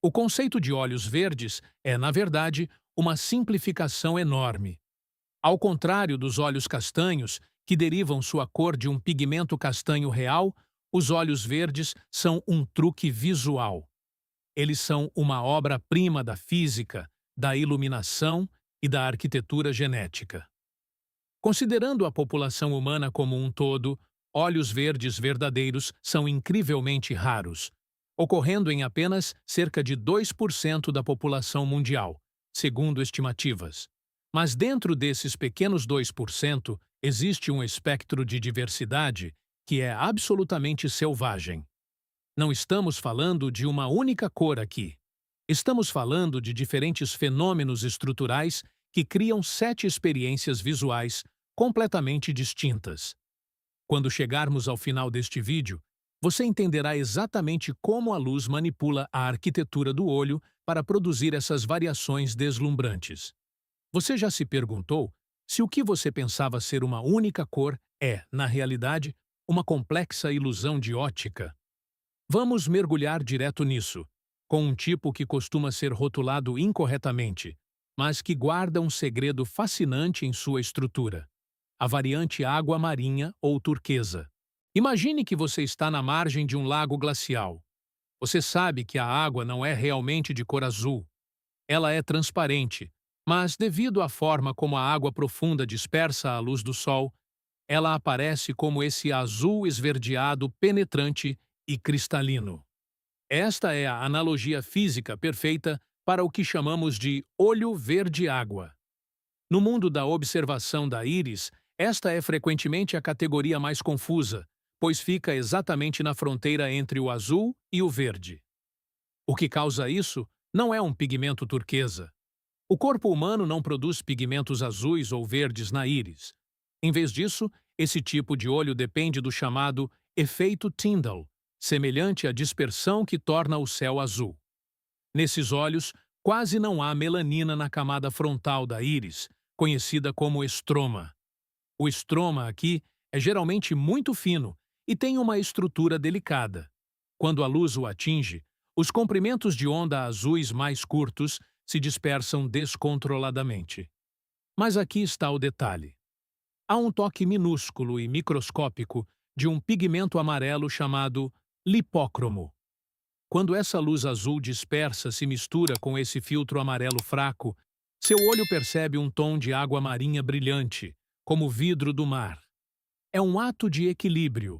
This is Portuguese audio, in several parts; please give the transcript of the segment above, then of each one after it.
O conceito de olhos verdes é, na verdade, uma simplificação enorme. Ao contrário dos olhos castanhos, que derivam sua cor de um pigmento castanho real, os olhos verdes são um truque visual. Eles são uma obra-prima da física, da iluminação e da arquitetura genética. Considerando a população humana como um todo, olhos verdes verdadeiros são incrivelmente raros, ocorrendo em apenas cerca de 2% da população mundial, segundo estimativas. Mas dentro desses pequenos 2%, existe um espectro de diversidade que é absolutamente selvagem. Não estamos falando de uma única cor aqui. Estamos falando de diferentes fenômenos estruturais que criam 7 experiências visuais completamente distintas. Quando chegarmos ao final deste vídeo, você entenderá exatamente como a luz manipula a arquitetura do olho para produzir essas variações deslumbrantes. Você já se perguntou se o que você pensava ser uma única cor é, na realidade, uma complexa ilusão de ótica? Vamos mergulhar direto nisso, com um tipo que costuma ser rotulado incorretamente, mas que guarda um segredo fascinante em sua estrutura: a variante água marinha ou turquesa. Imagine que você está na margem de um lago glacial. Você sabe que a água não é realmente de cor azul. Ela é transparente, mas devido à forma como a água profunda dispersa a luz do sol, ela aparece como esse azul esverdeado penetrante e cristalino. Esta é a analogia física perfeita para o que chamamos de olho verde-água. No mundo da observação da íris, esta é frequentemente a categoria mais confusa, pois fica exatamente na fronteira entre o azul e o verde. O que causa isso não é um pigmento turquesa. O corpo humano não produz pigmentos azuis ou verdes na íris. Em vez disso, esse tipo de olho depende do chamado efeito Tyndall, semelhante à dispersão que torna o céu azul. Nesses olhos, quase não há melanina na camada frontal da íris, conhecida como estroma. O estroma aqui é geralmente muito fino e tem uma estrutura delicada. Quando a luz o atinge, os comprimentos de onda azuis mais curtos se dispersam descontroladamente. Mas aqui está o detalhe. Há um toque minúsculo e microscópico de um pigmento amarelo chamado lipócromo. Quando essa luz azul dispersa se mistura com esse filtro amarelo fraco, seu olho percebe um tom de água marinha brilhante, como vidro do mar. É um ato de equilíbrio.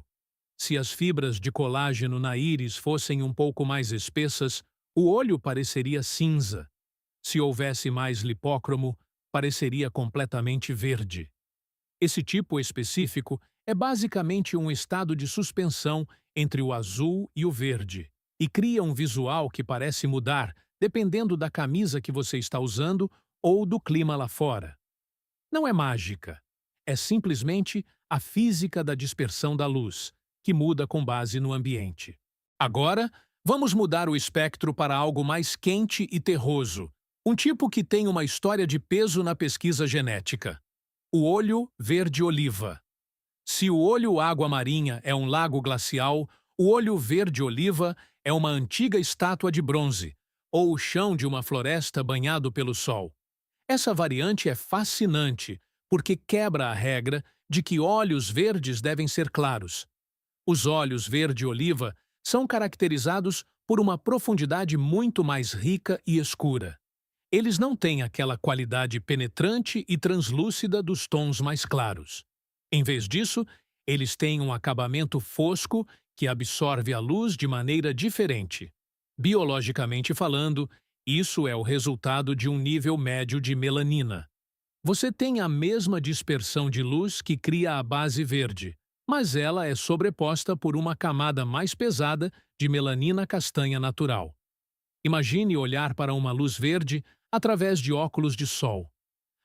Se as fibras de colágeno na íris fossem um pouco mais espessas, o olho pareceria cinza. Se houvesse mais lipócromo, pareceria completamente verde. Esse tipo específico é basicamente um estado de suspensão entre o azul e o verde, e cria um visual que parece mudar dependendo da camisa que você está usando ou do clima lá fora. Não é mágica. É simplesmente a física da dispersão da luz, que muda com base no ambiente. Agora, vamos mudar o espectro para algo mais quente e terroso, um tipo que tem uma história de peso na pesquisa genética: o olho verde-oliva. Se o olho água-marinha é um lago glacial, o olho verde-oliva é uma antiga estátua de bronze, ou o chão de uma floresta banhado pelo sol. Essa variante é fascinante, porque quebra a regra de que olhos verdes devem ser claros. Os olhos verde-oliva são caracterizados por uma profundidade muito mais rica e escura. Eles não têm aquela qualidade penetrante e translúcida dos tons mais claros. Em vez disso, eles têm um acabamento fosco que absorve a luz de maneira diferente. Biologicamente falando, isso é o resultado de um nível médio de melanina. Você tem a mesma dispersão de luz que cria a base verde, mas ela é sobreposta por uma camada mais pesada de melanina castanha natural. Imagine olhar para uma luz verde através de óculos de sol.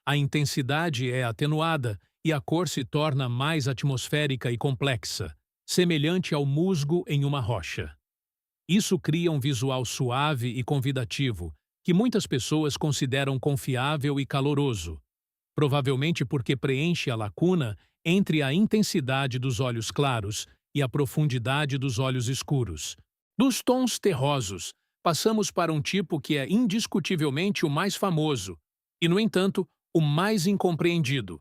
A intensidade é atenuada e a cor se torna mais atmosférica e complexa, semelhante ao musgo em uma rocha. Isso cria um visual suave e convidativo, que muitas pessoas consideram confiável e caloroso, provavelmente porque preenche a lacuna entre a intensidade dos olhos claros e a profundidade dos olhos escuros. Dos tons terrosos passamos para um tipo que é indiscutivelmente o mais famoso e, no entanto, o mais incompreendido: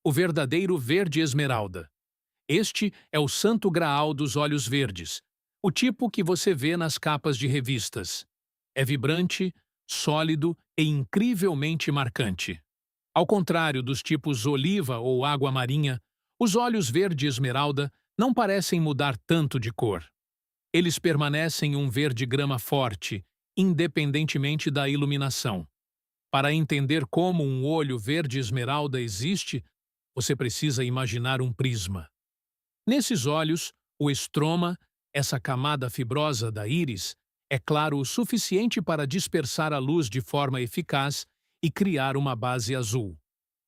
o verdadeiro verde esmeralda. Este é o santo graal dos olhos verdes, o tipo que você vê nas capas de revistas. É vibrante, sólido e incrivelmente marcante. Ao contrário dos tipos oliva ou água marinha, os olhos verde esmeralda não parecem mudar tanto de cor. Eles permanecem um verde grama forte, independentemente da iluminação. Para entender como um olho verde esmeralda existe, você precisa imaginar um prisma. Nesses olhos, o estroma, essa camada fibrosa da íris, é claro o suficiente para dispersar a luz de forma eficaz e criar uma base azul.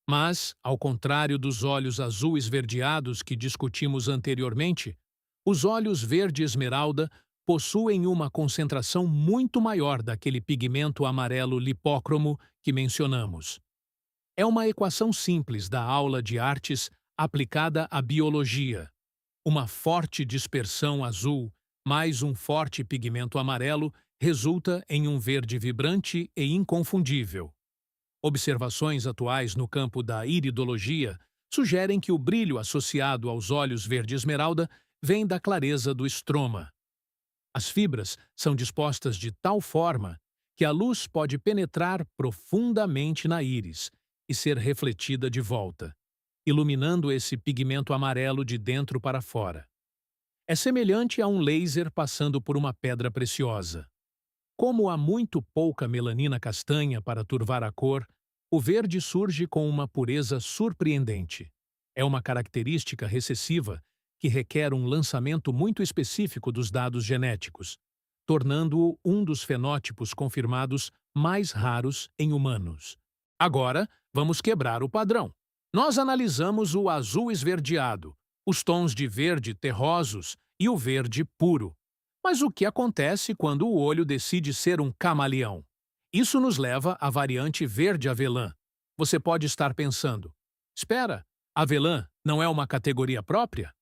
Mas, ao contrário dos olhos azul esverdeados que discutimos anteriormente, os olhos verde esmeralda possuem uma concentração muito maior daquele pigmento amarelo lipócromo que mencionamos. É uma equação simples da aula de artes aplicada à biologia. Uma forte dispersão azul mais um forte pigmento amarelo resulta em um verde vibrante e inconfundível. Observações atuais no campo da iridologia sugerem que o brilho associado aos olhos verde esmeralda vem da clareza do estroma. As fibras são dispostas de tal forma que a luz pode penetrar profundamente na íris e ser refletida de volta, iluminando esse pigmento amarelo de dentro para fora. É semelhante a um laser passando por uma pedra preciosa. Como há muito pouca melanina castanha para turvar a cor, o verde surge com uma pureza surpreendente. É uma característica recessiva que requer um lançamento muito específico dos dados genéticos, tornando-o um dos fenótipos confirmados mais raros em humanos. Agora, vamos quebrar o padrão. Nós analisamos o azul esverdeado, os tons de verde terrosos e o verde puro. Mas o que acontece quando o olho decide ser um camaleão? Isso nos leva à variante verde avelã. Você pode estar pensando: espera, avelã não é uma categoria própria?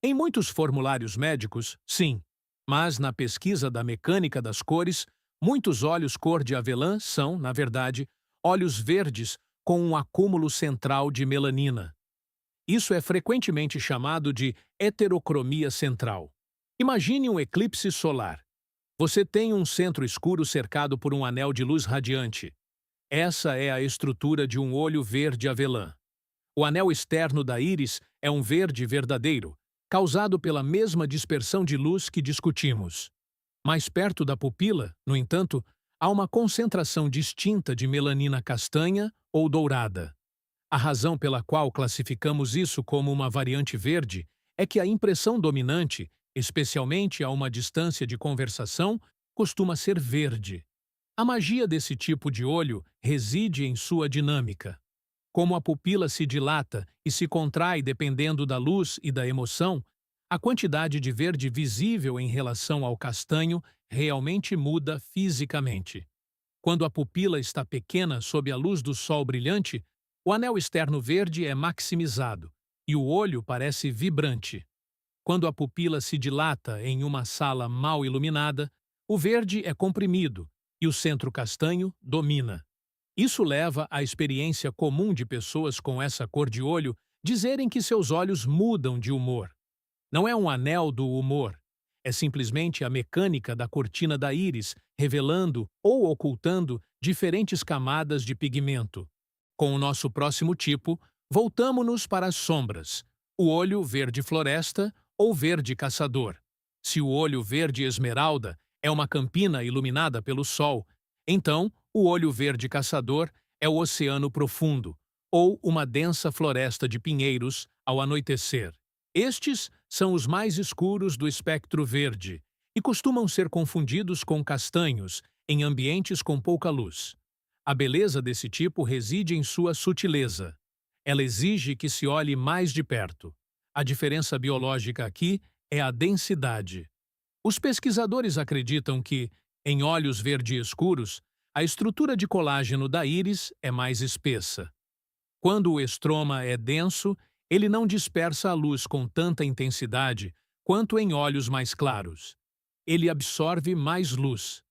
Em muitos formulários médicos, sim, mas na pesquisa da mecânica das cores, muitos olhos cor de avelã são, na verdade, olhos verdes com um acúmulo central de melanina. Isso é frequentemente chamado de heterocromia central. Imagine um eclipse solar. Você tem um centro escuro cercado por um anel de luz radiante. Essa é a estrutura de um olho verde avelã. O anel externo da íris é um verde verdadeiro, causado pela mesma dispersão de luz que discutimos. Mais perto da pupila, no entanto, há uma concentração distinta de melanina castanha ou dourada. A razão pela qual classificamos isso como uma variante verde é que a impressão dominante, especialmente a uma distância de conversação, costuma ser verde. A magia desse tipo de olho reside em sua dinâmica. Como a pupila se dilata e se contrai dependendo da luz e da emoção, a quantidade de verde visível em relação ao castanho realmente muda fisicamente. Quando a pupila está pequena sob a luz do sol brilhante, o anel externo verde é maximizado e o olho parece vibrante. Quando a pupila se dilata em uma sala mal iluminada, o verde é comprimido e o centro castanho domina. Isso leva à experiência comum de pessoas com essa cor de olho dizerem que seus olhos mudam de humor. Não é um anel do humor, é simplesmente a mecânica da cortina da íris revelando ou ocultando diferentes camadas de pigmento. Com o nosso próximo tipo, voltamo-nos para as sombras, o olho verde floresta ou verde caçador. Se o olho verde esmeralda é uma campina iluminada pelo sol, então o olho verde caçador é o oceano profundo, ou uma densa floresta de pinheiros ao anoitecer. Estes são os mais escuros do espectro verde e costumam ser confundidos com castanhos em ambientes com pouca luz. A beleza desse tipo reside em sua sutileza. Ela exige que se olhe mais de perto. A diferença biológica aqui é a densidade. Os pesquisadores acreditam que, em olhos verde escuros, a estrutura de colágeno da íris é mais espessa. Quando o estroma é denso, ele não dispersa a luz com tanta intensidade quanto em olhos mais claros. Ele absorve mais luz.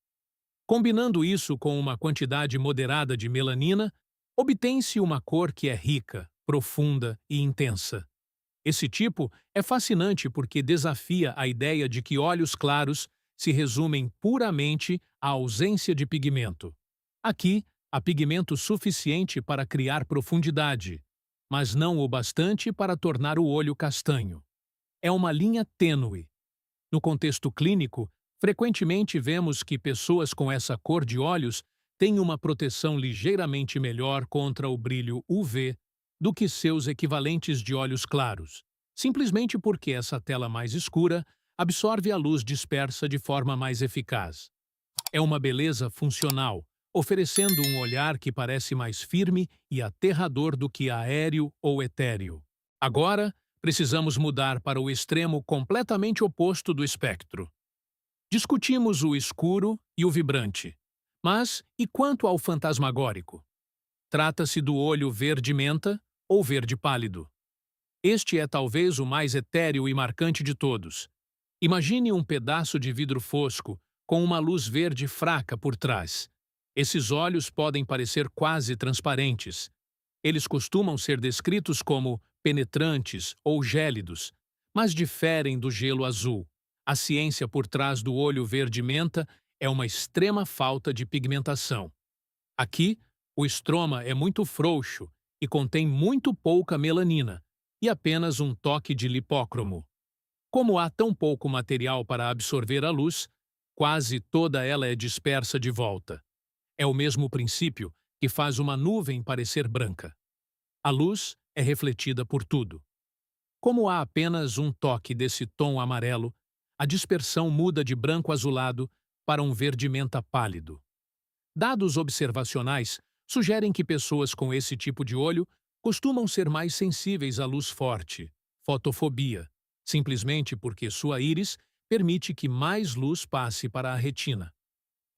Combinando isso com uma quantidade moderada de melanina, obtém-se uma cor que é rica, profunda e intensa. Esse tipo é fascinante porque desafia a ideia de que olhos claros se resumem puramente à ausência de pigmento. Aqui, há pigmento suficiente para criar profundidade, mas não o bastante para tornar o olho castanho. É uma linha tênue. No contexto clínico, frequentemente vemos que pessoas com essa cor de olhos têm uma proteção ligeiramente melhor contra o brilho UV do que seus equivalentes de olhos claros, simplesmente porque essa tela mais escura absorve a luz dispersa de forma mais eficaz. É uma beleza funcional, oferecendo um olhar que parece mais firme e aterrador do que aéreo ou etéreo. Agora, precisamos mudar para o extremo completamente oposto do espectro. Discutimos o escuro e o vibrante. Mas e quanto ao fantasmagórico? Trata-se do olho verde-menta ou verde pálido. Este é talvez o mais etéreo e marcante de todos. Imagine um pedaço de vidro fosco com uma luz verde fraca por trás. Esses olhos podem parecer quase transparentes. Eles costumam ser descritos como penetrantes ou gélidos, mas diferem do gelo azul. A ciência por trás do olho verde-menta é uma extrema falta de pigmentação. Aqui, o estroma é muito frouxo e contém muito pouca melanina e apenas um toque de lipócromo. Como há tão pouco material para absorver a luz, quase toda ela é dispersa de volta. É o mesmo princípio que faz uma nuvem parecer branca. A luz é refletida por tudo. Como há apenas um toque desse tom amarelo, a dispersão muda de branco azulado para um verde-menta pálido. Dados observacionais sugerem que pessoas com esse tipo de olho costumam ser mais sensíveis à luz forte, fotofobia, simplesmente porque sua íris permite que mais luz passe para a retina.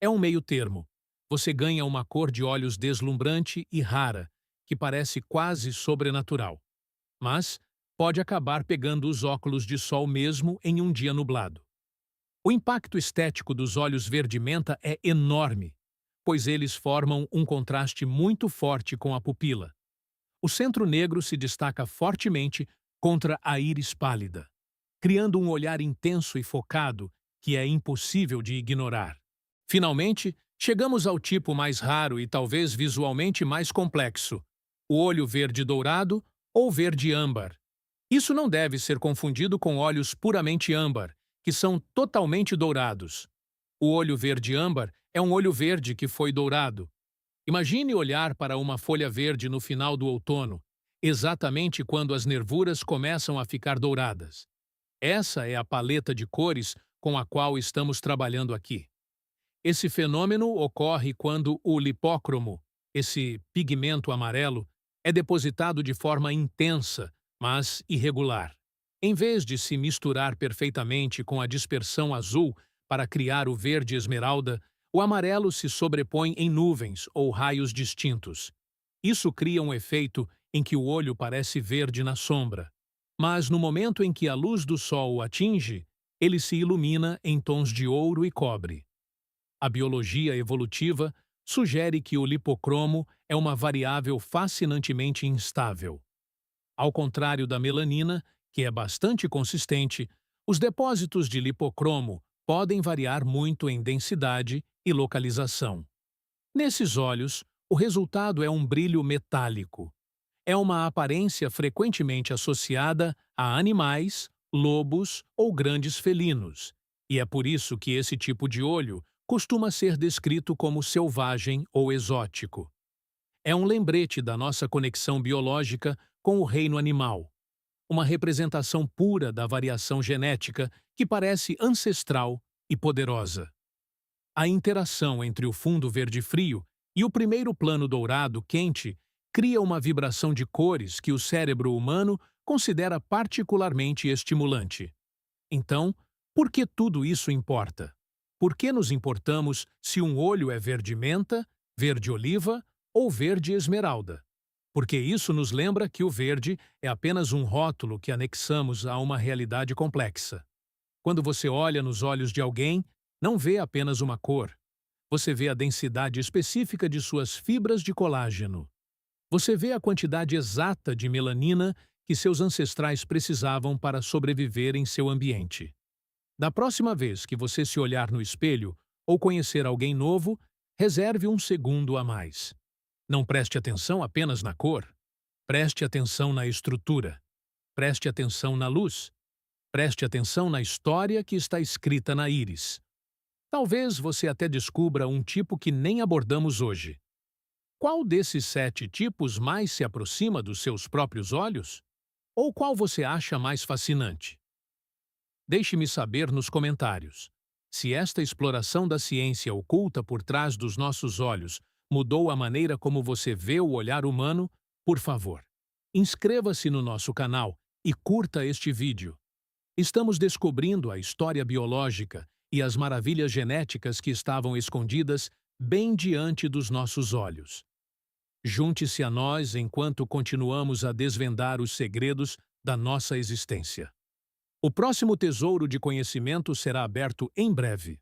É um meio termo. Você ganha uma cor de olhos deslumbrante e rara, que parece quase sobrenatural. Mas pode acabar pegando os óculos de sol mesmo em um dia nublado. O impacto estético dos olhos verde-menta é enorme, pois eles formam um contraste muito forte com a pupila. O centro negro se destaca fortemente contra a íris pálida, criando um olhar intenso e focado que é impossível de ignorar. Finalmente, chegamos ao tipo mais raro e talvez visualmente mais complexo, o olho verde dourado ou verde âmbar. Isso não deve ser confundido com olhos puramente âmbar, que são totalmente dourados. O olho verde âmbar é um olho verde que foi dourado. Imagine olhar para uma folha verde no final do outono, exatamente quando as nervuras começam a ficar douradas. Essa é a paleta de cores com a qual estamos trabalhando aqui. Esse fenômeno ocorre quando o lipócromo, esse pigmento amarelo, é depositado de forma intensa, mas irregular. Em vez de se misturar perfeitamente com a dispersão azul para criar o verde esmeralda, o amarelo se sobrepõe em nuvens ou raios distintos. Isso cria um efeito em que o olho parece verde na sombra. Mas no momento em que a luz do sol o atinge, ele se ilumina em tons de ouro e cobre. A biologia evolutiva sugere que o lipocromo é uma variável fascinantemente instável. Ao contrário da melanina, que é bastante consistente, os depósitos de lipocromo podem variar muito em densidade e localização. Nesses olhos, o resultado é um brilho metálico. É uma aparência frequentemente associada a animais, lobos ou grandes felinos, e é por isso que esse tipo de olho costuma ser descrito como selvagem ou exótico. É um lembrete da nossa conexão biológica com o reino animal, uma representação pura da variação genética que parece ancestral e poderosa. A interação entre o fundo verde frio e o primeiro plano dourado quente cria uma vibração de cores que o cérebro humano considera particularmente estimulante. Então, por que tudo isso importa? Por que nos importamos se um olho é verde-menta, verde-oliva ou verde-esmeralda? Porque isso nos lembra que o verde é apenas um rótulo que anexamos a uma realidade complexa. Quando você olha nos olhos de alguém, não vê apenas uma cor. Você vê a densidade específica de suas fibras de colágeno. Você vê a quantidade exata de melanina que seus ancestrais precisavam para sobreviver em seu ambiente. Da próxima vez que você se olhar no espelho ou conhecer alguém novo, reserve um segundo a mais. Não preste atenção apenas na cor. Preste atenção na estrutura. Preste atenção na luz. Preste atenção na história que está escrita na íris. Talvez você até descubra um tipo que nem abordamos hoje. Qual desses 7 tipos mais se aproxima dos seus próprios olhos? Ou qual você acha mais fascinante? Deixe-me saber nos comentários. Se esta exploração da ciência oculta por trás dos nossos olhos mudou a maneira como você vê o olhar humano, por favor, inscreva-se no nosso canal e curta este vídeo. Estamos descobrindo a história biológica e as maravilhas genéticas que estavam escondidas bem diante dos nossos olhos. Junte-se a nós enquanto continuamos a desvendar os segredos da nossa existência. O próximo tesouro de conhecimento será aberto em breve.